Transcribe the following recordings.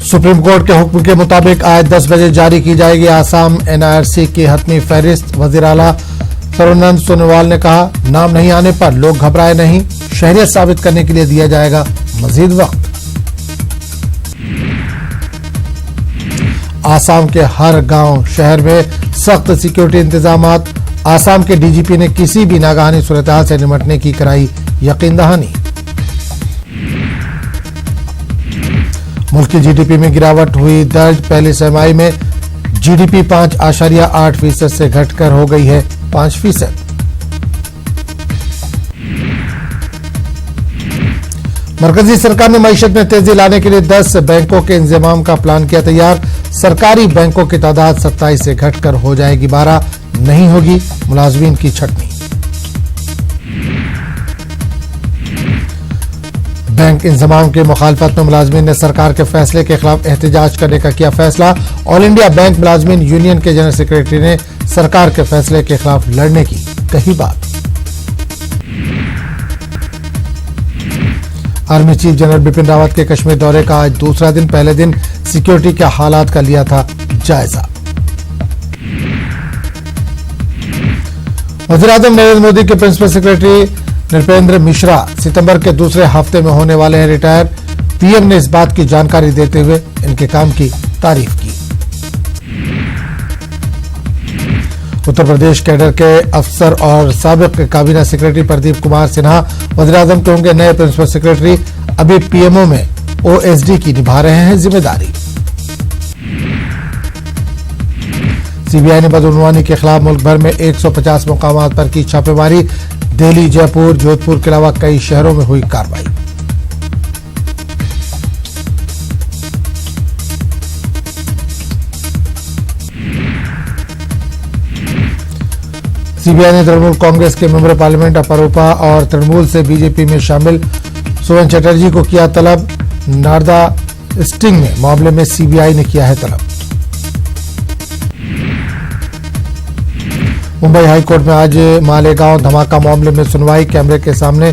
Supreme court के हुक्म के मुताबिक आज 10 बजे जारी की जाएगी आसाम एनआरसी की हतमी फहरिस्त। वजीर आला सर्बानंद सोनोवाल ने कहा, नाम नहीं आने पर लोग घबराए नहीं, शहरियत साबित करने के लिए दिया जाएगा मजीद वक्त। आसाम के हर गांव शहर में सख्त सिक्योरिटी इंतजामात। आसाम के डीजीपी ने किसी भी नागहानी सूरत-ए-हाल से निपटने की कराई यकीन दहानी। मुल्क की जीडीपी में गिरावट हुई दर्ज। पहली तिमाही में जीडीपी 5.8% से घटकर हो गई है 5%। मरकजी सरकार ने मईशत में तेजी लाने के लिए 10 बैंकों के इंतजाम का प्लान किया तैयार। सरकारी बैंकों की तादाद 27 से घटकर हो जाएगी 12, नहीं होगी मुलाजमीन की छटनी। बैंक इंतजाम की मुखालफत में मुलाजमीन ने सरकार के फैसले के खिलाफ एहतजाज करने का किया फैसला। ऑल इंडिया बैंक मुलाजमीन यूनियन के जनरल सेक्रेटरी ने सरकार के फैसले के खिलाफ लड़ने की कही बात। Army chief general Bipin Rawat के कश्मीर दौरे का आज दूसरा दिन। पहले दिन सिक्योरिटी के हालात का लिया था जायजा। वज़ीर-ए-आज़म नरेंद्र मोदी के प्रिंसिपल सेक्रेटरी नृपेंद्र मिश्रा सितंबर के दूसरे हफ्ते में होने वाले हैं रिटायर। पीएम ने इस बात की जानकारी देते हुए इनके काम की तारीफ की। उत्तर प्रदेश कैडर के अफसर और साबिक काबीना सेक्रेटरी प्रदीप कुमार सिन्हा वज़ीर-ए-आज़म के होंगे नए प्रिंसिपल सेक्रेटरी। अभी पीएमओ में ओएसडी की निभा रहे हैं जिम्मेदारी। सीबीआई ने बदउनवानी के खिलाफ मुल्क भर में 150 मुकामात पर की छापेमारी। दिल्ली, जयपुर, जोधपुर के अलावा कई शहरों में हुई कार्रवाई। सीबीआई ने तृणमूल कांग्रेस के मेंबर पार्लियामेंट अपरूपा और तृणमूल से बीजेपी में शामिल सुवन चटर्जी को किया तलब। नारदा स्टिंग में मामले में सीबीआई ने किया है तलब। मुंबई हाईकोर्ट में आज मालेगांव धमाका मामले में सुनवाई। कैमरे के सामने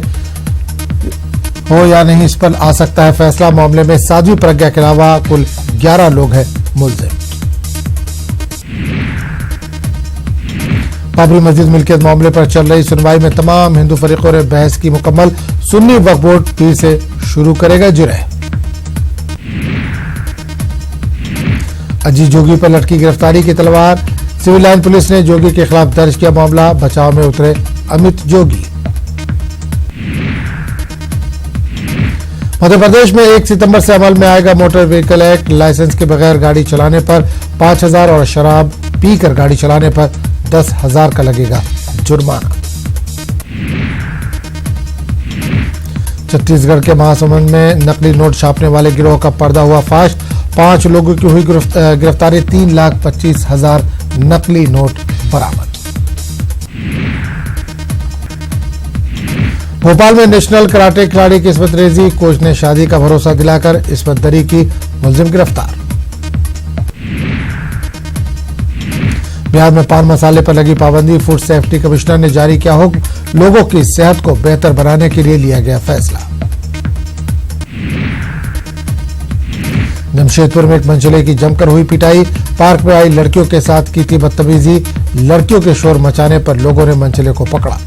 हो या नहीं इस पर आ सकता है फैसला। मामले में साध्वी प्रज्ञा के अलावा कुल 11 लोग हैं मुल्जिम। बाबरी मस्जिद मिल्कियत मामले पर चल रही सुनवाई में तमाम हिंदू फरीकों ने बहस की मुकम्मल। सुन्नी वक्फ बोर्ड फिर से शुरू करेगा जुर्ह। अजीत जोगी पर लटकी गिरफ्तारी की तलवार। सिविल लाइन पुलिस ने जोगी के खिलाफ दर्ज किया मामला। बचाव में उतरे अमित जोगी। मध्य प्रदेश में 1 सितंबर से अमल में आएगा मोटर व्हीकल एक्ट। लाइसेंस के बगैर गाड़ी चलाने पर 5,000 और शराब पीकर गाड़ी चलाने पर 10,000 का लगेगा जुर्माना। छत्तीसगढ़ के महासमुंद में नकली नोट छापने वाले गिरोह का पर्दा हुआ फाश। 5 लोगों की हुई गिरफ्तारी। 3,25,000 नकली नोट बरामद। भोपाल में नेशनल कराटे खिलाड़ी की इस्मत रेजी। कोच ने शादी का भरोसा दिलाकर इस्मत दरी की, मुलजिम गिरफ्तार। बिहार में पान मसाले पर लगी पाबंदी। फूड सेफ्टी कमिश्नर ने जारी किया हुक्म। लोगों की सेहत को बेहतर बनाने के लिए लिया गया फैसला। जमशेदपुर में एक मंचले की जमकर हुई पिटाई। पार्क में आई लड़कियों के साथ की थी बदतमीजी। लड़कियों के शोर मचाने पर लोगों ने मंचले को पकड़ा।